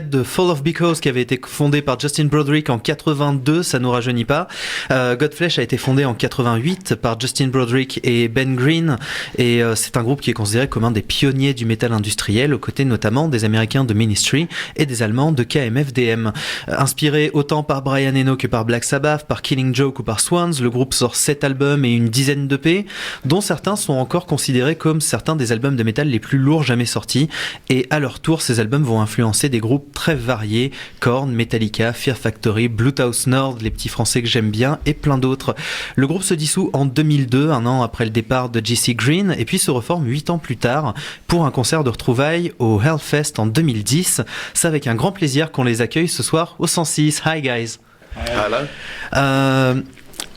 de Fall of Because qui avait été fondé par Justin Broderick en 82, ça nous rajeunit pas. Godflesh a été fondé en 88 par Justin Broderick et Ben Green, et c'est un groupe qui est considéré comme un des pionniers du métal industriel, aux côtés notamment des Américains de Ministry et des Allemands de KMFDM. Inspiré autant par Brian Eno que par Black Sabbath, par Killing Joke ou par Swans, le groupe sort 7 albums et une dizaine d'EP, dont certains sont encore considérés comme certains des albums de métal les plus lourds jamais sortis, et à leur tour, ces albums vont influencer des groupes très variés, Korn, Metallica, Fear Factory, Bluetooth Nord, les petits français que j'aime bien, et plein d'autres. Le groupe se dissout en 2002, un an après le départ de J.C. Green, et puis se reforme 8 ans plus tard pour un concert de retrouvailles au Hellfest en 2010. C'est avec un grand plaisir qu'on les accueille ce soir au 106. Hi guys. Hello.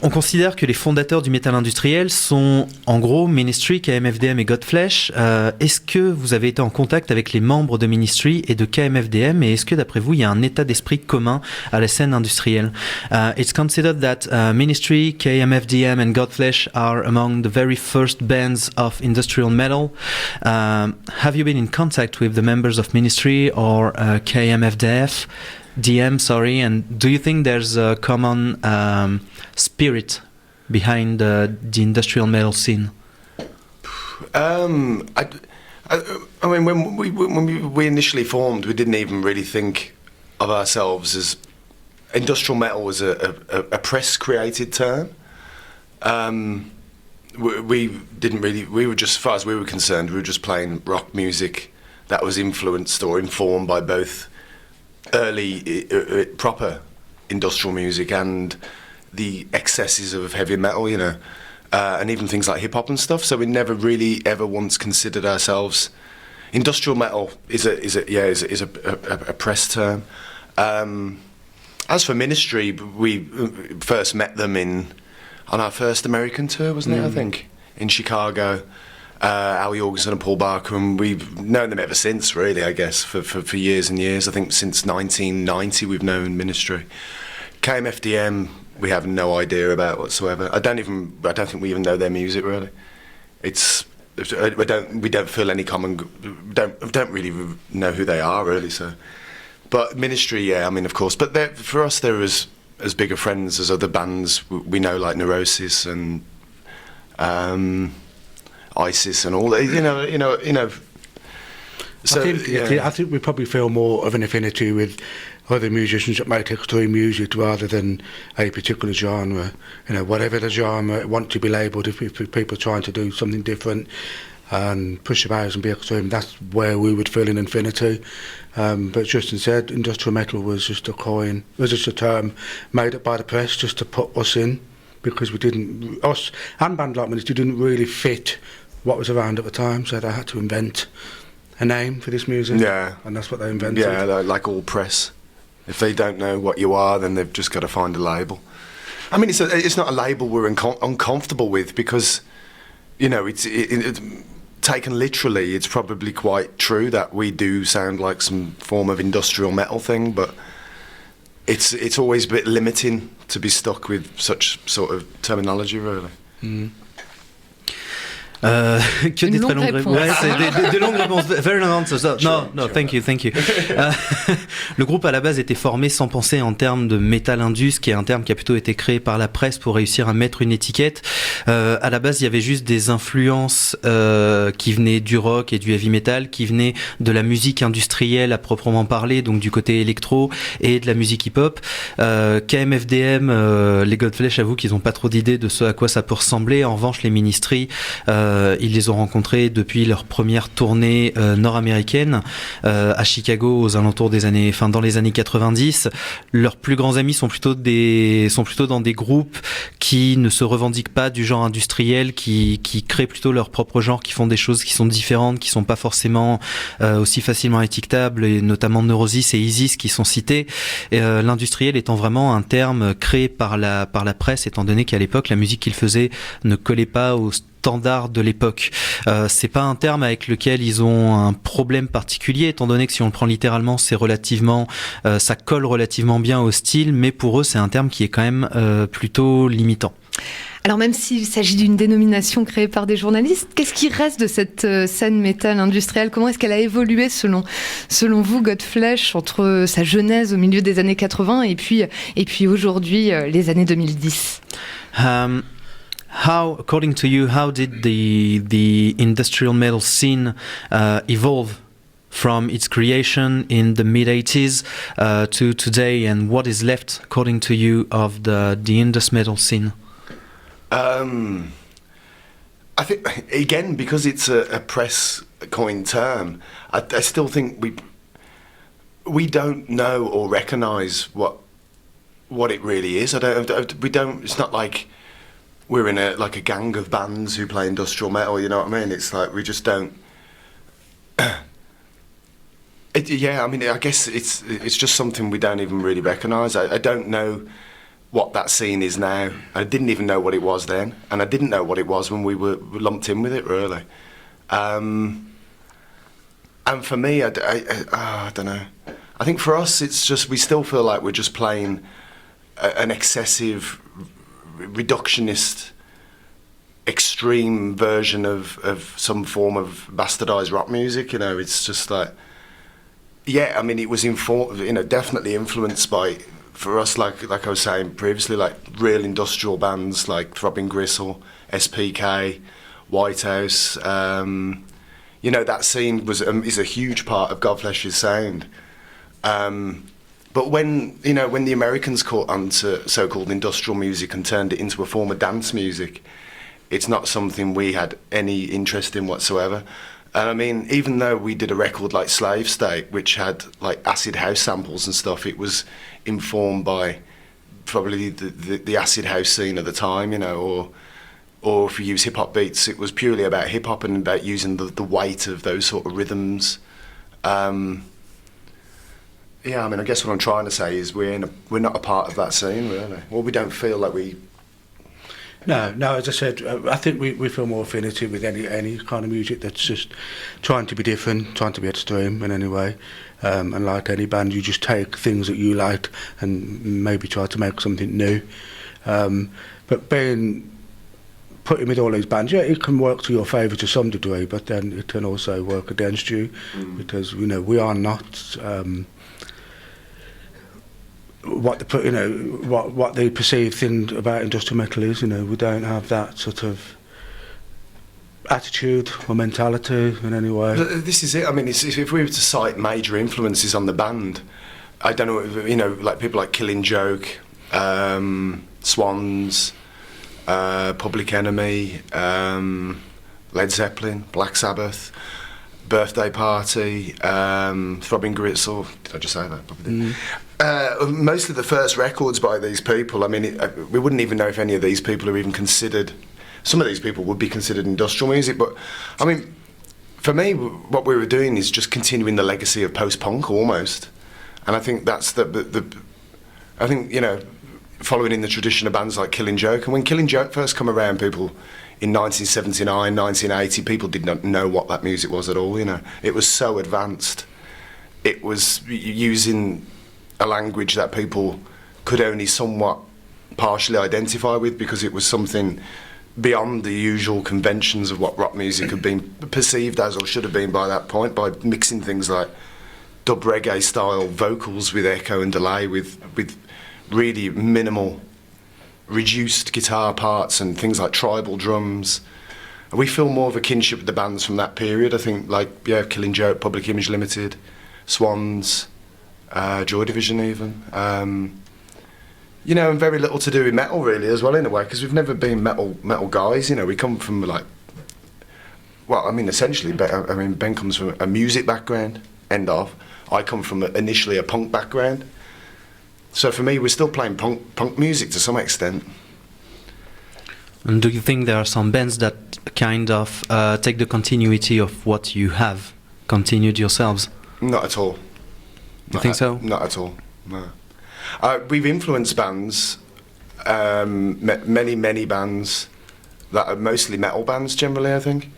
On considère que les fondateurs du métal industriel sont en gros Ministry, KMFDM et Godflesh. Est-ce que vous avez été en contact avec les membres de Ministry et de KMFDM, et est-ce que d'après vous il y a un état d'esprit commun à la scène industrielle? It's considered that Ministry, KMFDM and Godflesh are among the very first bands of industrial metal. Have you been in contact with the members of Ministry or KMFDF? DM, sorry, and do you think there's a common spirit behind the industrial metal scene? I mean, when we initially formed, we didn't even really think of ourselves as industrial metal was a press-created term. We didn't really. We were just, as far as we were concerned, we were just playing rock music that was influenced or informed by both early proper industrial music and the excesses of heavy metal, you know, and even things like hip hop and stuff. So we never really ever once considered ourselves. Industrial metal is a press term. As for Ministry, we first met them on our first American tour, wasn't it? I think in Chicago. Howie Jorgensen and Paul Barker, and we've known them ever since, really, I guess, for years and years. I think since 1990 we've known Ministry. KMFDM we have no idea about whatsoever. I don't think we even know their music, really. We don't feel any common, don't really know who they are, really, so. But Ministry, yeah, I mean, of course, but for us they're as big of friends as other bands we know, like Neurosis and ISIS and all that, you know. So, I think we probably feel more of an affinity with other musicians that make extreme music rather than a particular genre. You know, whatever the genre want to be labelled, if people are trying to do something different and push the boundaries and be extreme, that's where we would feel an affinity. But Justin said industrial metal was just a term made up by the press just to put us in, because us and band like Ministry didn't really fit what was around at the time, so they had to invent a name for this music. Yeah. And that's what they invented. Yeah, like all press. If they don't know what you are, then they've just got to find a label. I mean, it's not a label we're uncomfortable with, because, you know, it's taken literally, it's probably quite true that we do sound like some form of industrial metal thing, but it's always a bit limiting to be stuck with such sort of terminology, really. Que des très longues réponses. Ouais, c'est des longues réponses. Very long answers. No, thank you. Le groupe à la base était formé sans penser en termes de metal indus, qui est un terme qui a plutôt été créé par la presse pour réussir à mettre une étiquette. À la base, il y avait juste des influences qui venaient du rock et du heavy metal, qui venaient de la musique industrielle à proprement parler, donc du côté électro, et de la musique hip-hop. KMFDM, les Godflesh avouent qu'ils n'ont pas trop d'idées de ce à quoi ça peut ressembler. En revanche, les Ministry, ils les ont rencontrés depuis leur première tournée nord-américaine à Chicago aux alentours dans les années 90. Leurs plus grands amis sont plutôt dans des groupes qui ne se revendiquent pas du genre industriel, qui créent plutôt leur propre genre, qui font des choses qui sont différentes, qui sont pas forcément aussi facilement étiquetables, et notamment Neurosis et Isis qui sont cités. L'industriel étant vraiment un terme créé par la presse, étant donné qu'à l'époque la musique qu'ils faisaient ne collait pas aux standard de l'époque. C'est pas un terme avec lequel ils ont un problème particulier, étant donné que si on le prend littéralement, c'est ça colle relativement bien au style, mais pour eux c'est un terme qui est quand même plutôt limitant. Alors même s'il s'agit d'une dénomination créée par des journalistes, qu'est-ce qui reste de cette scène métal industrielle? Comment est-ce qu'elle a évolué selon vous, Godflesh, entre sa genèse au milieu des années 80 et puis aujourd'hui, les années 2010? How, according to you, how did the industrial metal scene evolve from its creation in the mid-80s to today, and what is left, according to you, of the indus metal scene? I think, again, because it's a press coined term, I still think we don't know or recognise what it really is. We don't. It's not like we're in a gang of bands who play industrial metal. You know what I mean? It's like we just don't. Yeah, I mean, I guess it's just something we don't even really recognise. I don't know what that scene is now. I didn't even know what it was then, and I didn't know what it was when we were lumped in with it, really. And for me, I don't know. I think for us, it's just we still feel like we're just playing an excessive, reductionist, extreme version of some form of bastardised rock music. You know, it's just like, yeah. I mean, it was definitely influenced by. For us, like I was saying previously, like real industrial bands like Throbbing Gristle, SPK, Whitehouse. That scene is a huge part of Godflesh's sound. But when the Americans caught on to so-called industrial music and turned it into a form of dance music, it's not something we had any interest in whatsoever. And I mean, even though we did a record like Slave State, which had like acid house samples and stuff, it was informed by probably the acid house scene at the time, or if you use hip hop beats, it was purely about hip hop and about using the weight of those sort of rhythms. Yeah, I mean, I guess what I'm trying to say is we're not a part of that scene, really. Or we don't feel like we. No, as I said, I think we feel more affinity with any kind of music that's just trying to be different, trying to be extreme in any way. And like any band, you just take things that you like and maybe try to make something new. But putting with all these bands, yeah, it can work to your favour to some degree, but then it can also work against you because we are not. What the perceived thing about industrial metal is, we don't have that sort of attitude or mentality in any way. This is it. I mean, if we were to cite major influences on the band, I don't know, like people like Killing Joke, Swans, Public Enemy, Led Zeppelin, Black Sabbath, Birthday Party, Throbbing Gristle. Did I just say that? Probably did. Most of the first records by these people, I mean, we wouldn't even know if any of these people are even considered. Some of these people would be considered industrial music, but I mean, for me, what we were doing is just continuing the legacy of post-punk almost, and I think that's I think following in the tradition of bands like Killing Joke. And when Killing Joke first come around, people in 1979, 1980, people did not know what that music was at all. It was so advanced. It was using a language that people could only somewhat partially identify with because it was something beyond the usual conventions of what rock music had been perceived as or should have been by that point, by mixing things like dub reggae style vocals with echo and delay with really minimal reduced guitar parts and things like tribal drums. We feel more of a kinship with the bands from that period. I think Killing Joke, Public Image Limited, Swans, Joy Division even, and very little to do with metal really as well in a way, because we've never been metal guys. We come from essentially Ben comes from a music background, I come from initially a punk background, so for me we're still playing punk music to some extent. And do you think there are some bands that kind of take the continuity of what you have continued yourselves? Not at all. You think so? Not at all, no. We've influenced bands, many bands that are mostly metal bands generally, I think,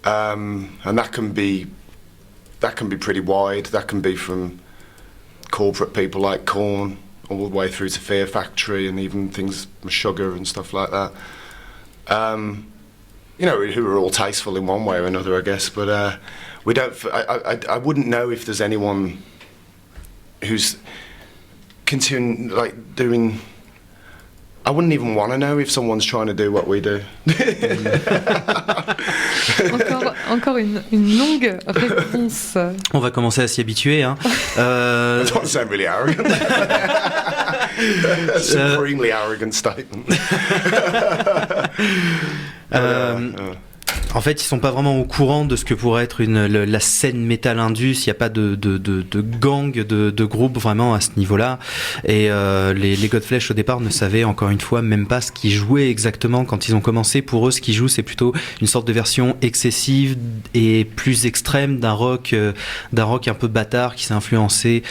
and that can be pretty wide. That can be from corporate people like Korn all the way through to Fear Factory and even things Meshuggah and stuff like that. You know, who are all tasteful in one way or another, I guess. But we don't. I wouldn't know if there's anyone who's continuing like doing. I wouldn't even want to know if someone's trying to do what we do. Encore une longue réponse. On va commencer à s'y habituer. Hein. I don't want to sound really arrogant. Supremely arrogant statement. En fait, ils sont pas vraiment au courant de ce que pourrait être la scène metal indus. Il n'y a pas de gang, de groupe vraiment à ce niveau-là. Et les Godflesh au départ ne savaient encore une fois même pas ce qu'ils jouaient exactement quand ils ont commencé. Pour eux, ce qu'ils jouent, c'est plutôt une sorte de version excessive et plus extrême d'un rock un peu bâtard qui s'est influencé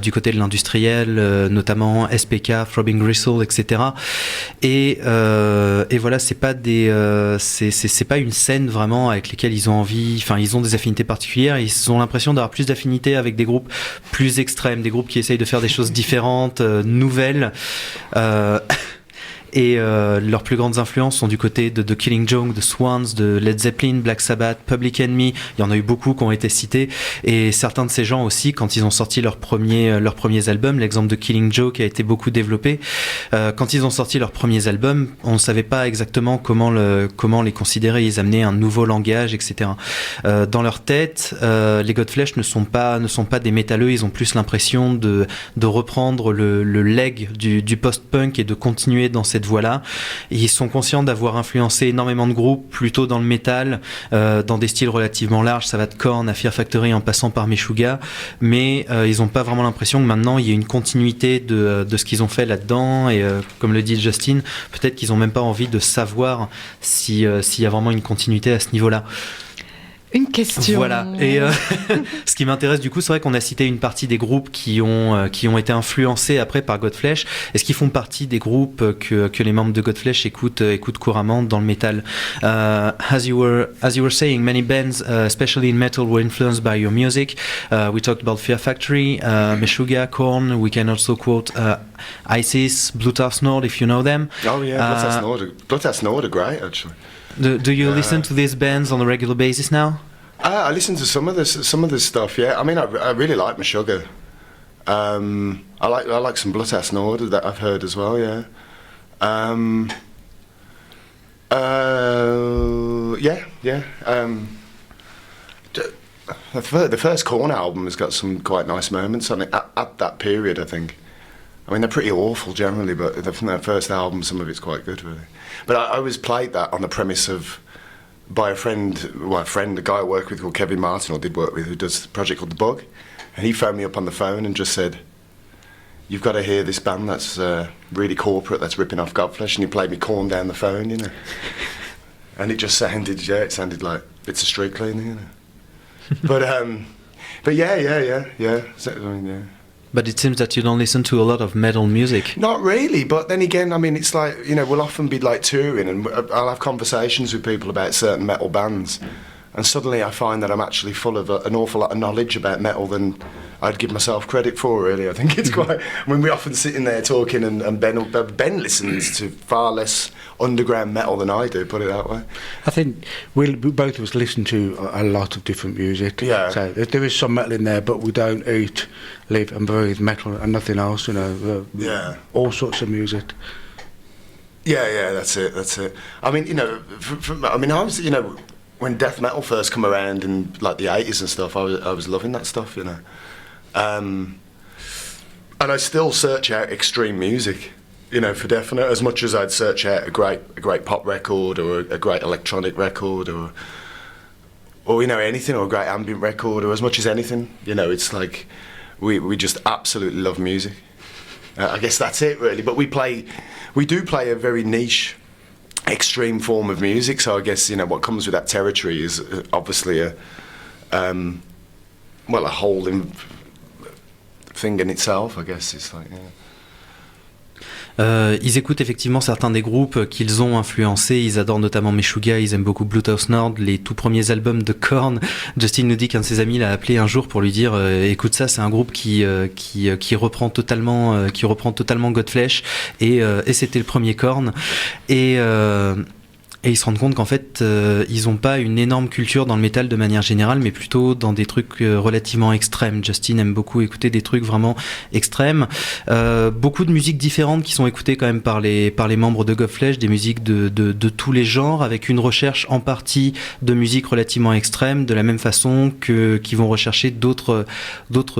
du côté de l'industriel, notamment SPK, Throbbing Gristle, etc. Et voilà, c'est pas c'est pas une scène vraiment avec lesquels ils ont envie, enfin ils ont des affinités particulières, ils ont l'impression d'avoir plus d'affinités avec des groupes plus extrêmes, des groupes qui essayent de faire des choses différentes, nouvelles. Et leurs plus grandes influences sont du côté de Killing Joke, de Swans, de Led Zeppelin, Black Sabbath, Public Enemy. Il y en a eu beaucoup qui ont été cités. Et certains de ces gens aussi, quand ils ont sorti leurs premiers albums, l'exemple de Killing Joke a été beaucoup développé. Quand ils ont sorti leurs premiers albums, on ne savait pas exactement comment les considérer. Ils amenaient un nouveau langage, etc. Dans leur tête, les Godflesh ne sont pas des métalleux. Ils ont plus l'impression de reprendre le leg du post-punk et de continuer dans cette voie-là. Ils sont conscients d'avoir influencé énormément de groupes plutôt dans le métal, dans des styles relativement larges. Ça va de Korn à Fear Factory en passant par Meshuggah, mais ils n'ont pas vraiment l'impression que maintenant il y a une continuité de ce qu'ils ont fait là-dedans. Et comme le dit Justin, peut-être qu'ils n'ont même pas envie de savoir s'il y a vraiment une continuité à ce niveau-là. Une question. Voilà. Et ce qui m'intéresse du coup, c'est vrai qu'on a cité une partie des groupes qui ont été influencés après par Godflesh. Est-ce qu'ils font partie des groupes que les membres de Godflesh écoutent couramment dans le métal? As you were saying, many bands, especially in metal, were influenced by your music. We talked about Fear Factory, Meshuggah, Korn. We can also quote ISIS, Bloodhouse Nord, if you know them. Oh yeah, Bloodhouse Nord are great actually. Do you listen to these bands on a regular basis now? I listen to some of this stuff. Yeah, I mean, I really like Meshuggah. I like some Bloodhouse Nord that I've heard as well. Yeah. Yeah. The first Korn album has got some quite nice moments on it at that period, I think. I mean, they're pretty awful generally, but from their first album, some of it's quite good, really. But I was played that on the premise by a friend, a guy I work with called Kevin Martin, or did work with, who does a project called The Bug. And he phoned me up on the phone and just said, "You've got to hear this band that's really corporate, that's ripping off Godflesh." And he played me Korn down the phone, you know. And it just sounded like bits of street cleaning, you know. But yeah. So, I mean, yeah. But it seems that you don't listen to a lot of metal music. Not really, but then again, I mean, it's like, you know, we'll often be like touring and I'll have conversations with people about certain metal bands, and suddenly I find that I'm actually full of an awful lot of knowledge about metal than I'd give myself credit for, really. I think it's quite... I mean, we're often sitting there talking and Ben listens to far less underground metal than I do, put it that way. I think we both of us listen to a lot of different music. Yeah. So there is some metal in there, but we don't eat, live and breathe metal and nothing else, you know. Yeah. All sorts of music. Yeah, that's it. I mean, you know, I was, you know, when death metal first come around in like the 80s and stuff, I was loving that stuff, you know. And I still search out extreme music, you know, for definite, as much as I'd search out a great pop record or a great electronic record or you know, anything, or a great ambient record, or as much as anything, you know. It's like we just absolutely love music. I guess that's it, really. But we do play a very niche, extreme form of music. So I guess, you know, what comes with that territory is obviously a whole thing in itself. I guess it's like, yeah. Ils écoutent effectivement certains des groupes qu'ils ont influencés. Ils adorent notamment Meshuggah, ils aiment beaucoup Bluetooth Nord, les tout premiers albums de Korn. Justin nous dit qu'un de ses amis l'a appelé un jour pour lui dire écoute ça, c'est un groupe qui reprend totalement Godflesh et c'était le premier Korn. Et ils se rendent compte qu'en fait, ils n'ont pas une énorme culture dans le métal de manière générale, mais plutôt dans des trucs relativement extrêmes. Justin aime beaucoup écouter des trucs vraiment extrêmes. Beaucoup de musiques différentes qui sont écoutées quand même par les membres de Godflesh, des musiques de tous les genres, avec une recherche en partie de musique relativement extrême, de la même façon qu'ils vont rechercher d'autres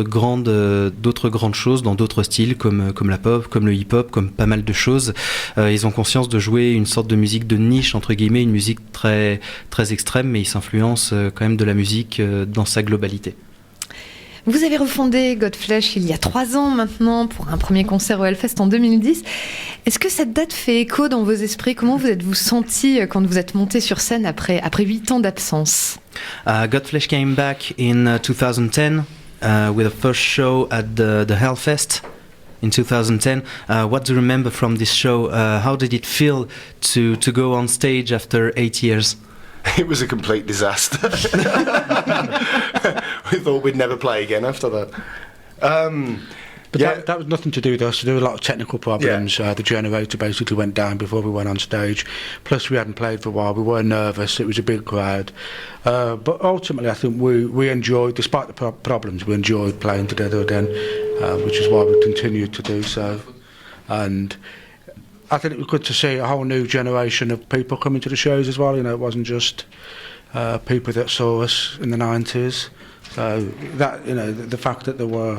grandes choses dans d'autres styles, comme la pop, comme le hip-hop, comme pas mal de choses. Ils ont conscience de jouer une sorte de musique de niche, entre guillemets, une musique très, très extrême, mais ils s'influencent quand même de la musique dans sa globalité. Vous avez refondé Godflesh il y a 3 ans maintenant pour un premier concert au Hellfest en 2010. Est-ce que cette date fait écho dans vos esprits? Comment vous êtes-vous senti quand vous êtes monté sur scène après 8 ans d'absence? Godflesh came back in 2010 with a first show at the Hellfest. In 2010, what do you remember from this show? How did it feel to go on stage after 8 years? It was a complete disaster. We thought we'd never play again after that. But that was nothing to do with us. There were a lot of technical problems. The generator basically went down before we went on stage. Plus, we hadn't played for a while. We were nervous. It was a big crowd. But ultimately, I think we enjoyed, despite the problems, we enjoyed playing together again, which is why we continued to do so. And I think it was good to see a whole new generation of people coming to the shows as well. You know, it wasn't just people that saw us in the 90s. So that, you know, the fact that there were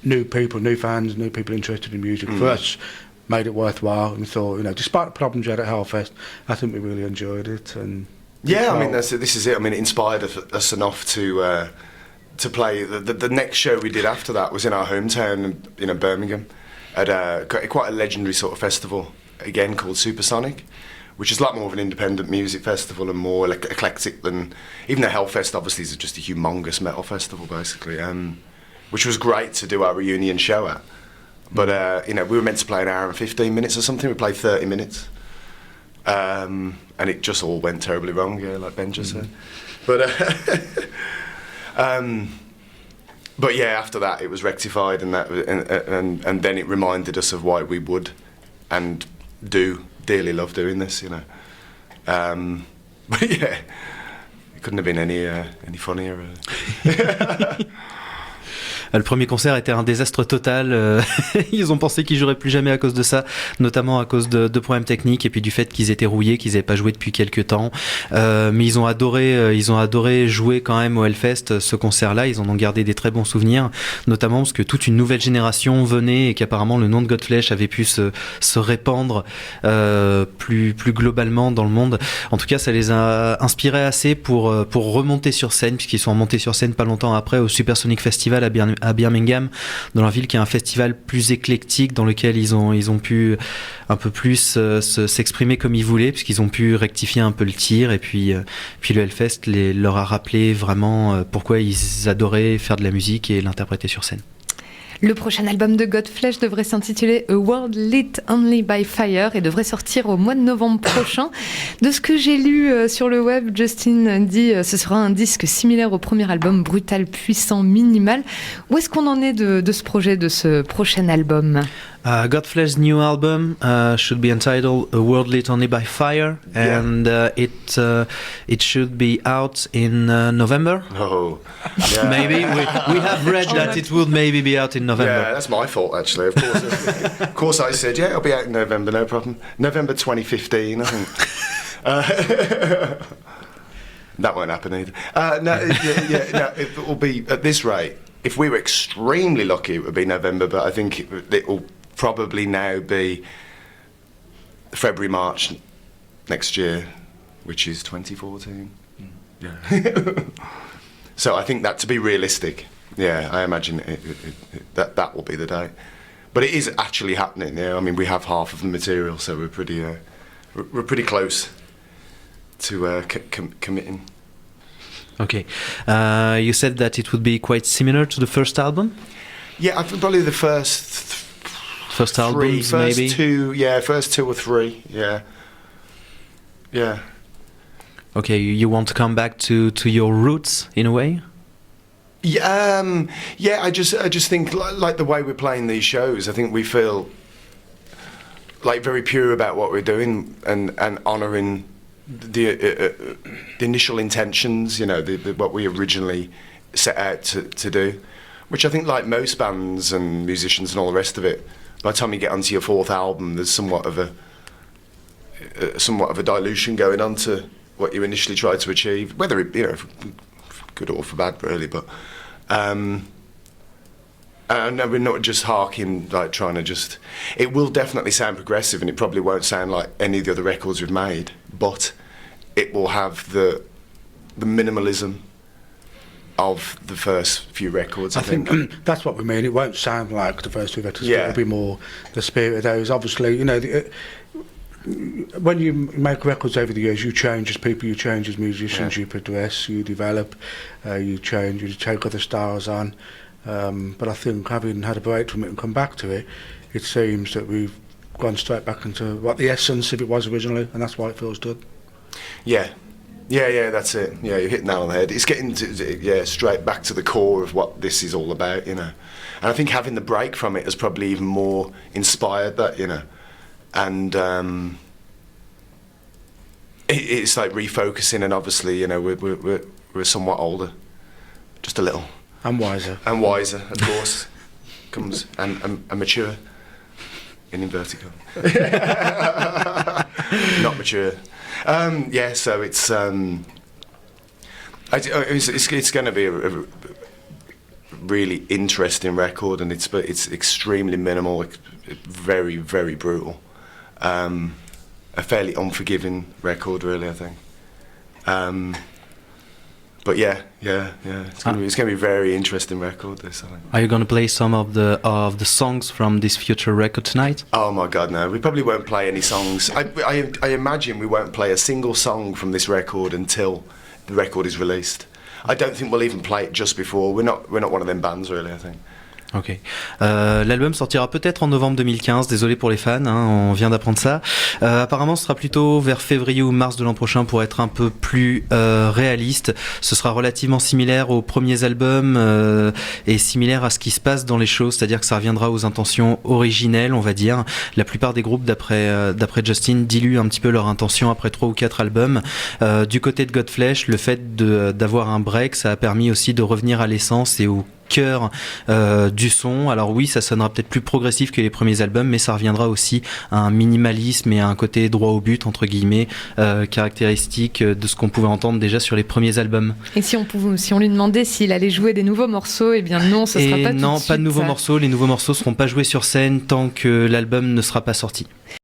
new people, new fans, new people interested in music, for us, made it worthwhile. And we thought, you know, despite the problems we had at Hellfest, I think we really enjoyed it. And yeah, I mean, this is it. I mean, it inspired us enough to play. The next show we did after that was in our hometown, Birmingham, at quite a legendary sort of festival, again called Supersonic, which is a lot more of an independent music festival and more eclectic than, even though Hellfest obviously is just a humongous metal festival basically, which was great to do our reunion show at. But we were meant to play an hour and 15 minutes or something. We played 30 minutes, and it just all went terribly wrong. Yeah, like Ben just said. But yeah, after that it was rectified, and then it reminded us of why we would and do dearly love doing this, you know. But yeah, it couldn't have been any funnier. Really. Le premier concert était un désastre total. Ils ont pensé qu'ils joueraient plus jamais à cause de ça, notamment à cause de problèmes techniques et puis du fait qu'ils étaient rouillés, qu'ils n'avaient pas joué depuis quelques temps. Mais ils ont adoré jouer quand même au Hellfest ce concert-là. Ils en ont gardé des très bons souvenirs, notamment parce que toute une nouvelle génération venait et qu'apparemment le nom de Godflesh avait pu se répandre plus globalement dans le monde. En tout cas, ça les a inspirés assez pour remonter sur scène, puisqu'ils sont remontés sur scène pas longtemps après au Supersonic Festival à Birmingham, dans leur ville, qui est un festival plus éclectique dans lequel ils ont pu un peu plus s'exprimer comme ils voulaient, puisqu'ils ont pu rectifier un peu le tir, et puis le Hellfest leur a rappelé vraiment pourquoi ils adoraient faire de la musique et l'interpréter sur scène. Le prochain album de Godflesh devrait s'intituler A World Lit Only by Fire et devrait sortir au mois de novembre prochain. De ce que j'ai lu sur le web, Justin dit ce sera un disque similaire au premier album, brutal, puissant, minimal. Où est-ce qu'on en est de ce projet, de ce prochain album? Godflesh's new album should be entitled A World Lit Only by Fire, and it should be out in November. Oh, yeah. Maybe we have read that it would maybe be out in November. Yeah, that's my fault actually. Of course, I said it'll be out in November, no problem. November 2015, I think. That won't happen either. No, it will be at this rate. If we were extremely lucky, it would be November, but I think it will probably now be February, March next year, which is 2014. Yeah. So I think that, to be realistic, yeah, I imagine that will be the date. But it is actually happening. Yeah, I mean, we have half of the material, so we're pretty close to committing. Okay. You said that it would be quite similar to the first album? Yeah, I think probably the first first albums, maybe? First two or three, yeah. Okay, you want to come back to your roots in a way? I just think like the way we're playing these shows, I think we feel like very pure about what we're doing and honouring the initial intentions, you know, what we originally set out to do, which I think like most bands and musicians and all the rest of it, by the time you get onto your fourth album, there's somewhat of a dilution going on to what you initially tried to achieve, whether it, you know, for good or for bad, really. But no, we're not just harking, like trying to just. It will definitely sound progressive, and it probably won't sound like any of the other records we've made, but it will have the minimalism of the first few records. I think that's what we mean. It won't sound like the first few records. Yeah. It'll be more the spirit of those. Obviously, you know, when you make records over the years, you change as people, you change as musicians, you progress, you develop, you change, you take other styles on. But I think having had a break from it and come back to it, it seems that we've gone straight back into what the essence of it was originally, and that's why it feels good. Yeah, that's it. Yeah, you hit the nail on the head. It's getting straight back to the core of what this is all about, you know. And I think having the break from it has probably even more inspired that, you know. And it's like refocusing, and obviously, you know, we're somewhat older, just a little. And wiser. And wiser, of course, comes and mature, in inverted commas. Not mature. So it's going to be a really interesting record, and it's extremely minimal, very, very brutal. A fairly unforgiving record, really, I think. But yeah, it's going to be a very interesting record. This, I think. Are you going to play some of the songs from this future record tonight? Oh my God, no! We probably won't play any songs. I imagine we won't play a single song from this record until the record is released. I don't think we'll even play it just before. We're not one of them bands, really, I think. Ok. L'album sortira peut-être en novembre 2015, désolé pour les fans, hein, on vient d'apprendre ça. Apparemment ce sera plutôt vers février ou mars de l'an prochain pour être un peu plus réaliste. Ce sera relativement similaire aux premiers albums et similaire à ce qui se passe dans les shows, c'est-à-dire que ça reviendra aux intentions originelles, on va dire. La plupart des groupes, d'après Justin, diluent un petit peu leur intention après 3 ou 4 albums. Du côté de Godflesh, le fait d'avoir un break, ça a permis aussi de revenir à l'essence et au cœur du son. Alors oui, ça sonnera peut-être plus progressif que les premiers albums, mais ça reviendra aussi à un minimalisme et à un côté droit au but, entre guillemets, caractéristique de ce qu'on pouvait entendre déjà sur les premiers albums. Et si on lui demandait s'il allait jouer des nouveaux morceaux, eh bien non, ce sera pas tout de suite. Non, pas de nouveaux morceaux. Les nouveaux morceaux seront pas joués sur scène tant que l'album ne sera pas sorti.